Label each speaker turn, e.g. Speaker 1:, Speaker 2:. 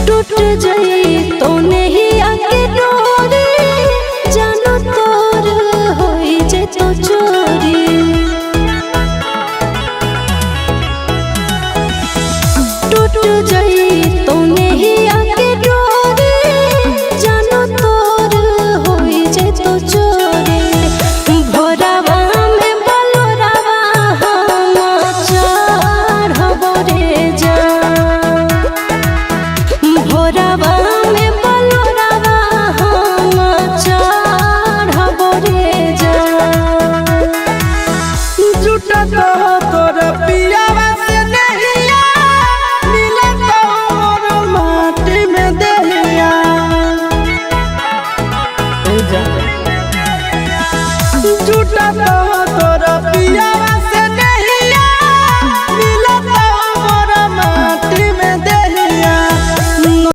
Speaker 1: टूट जाई तो नहीं आके डोरी जानो तोर होई जे तो चोरी टूट जाई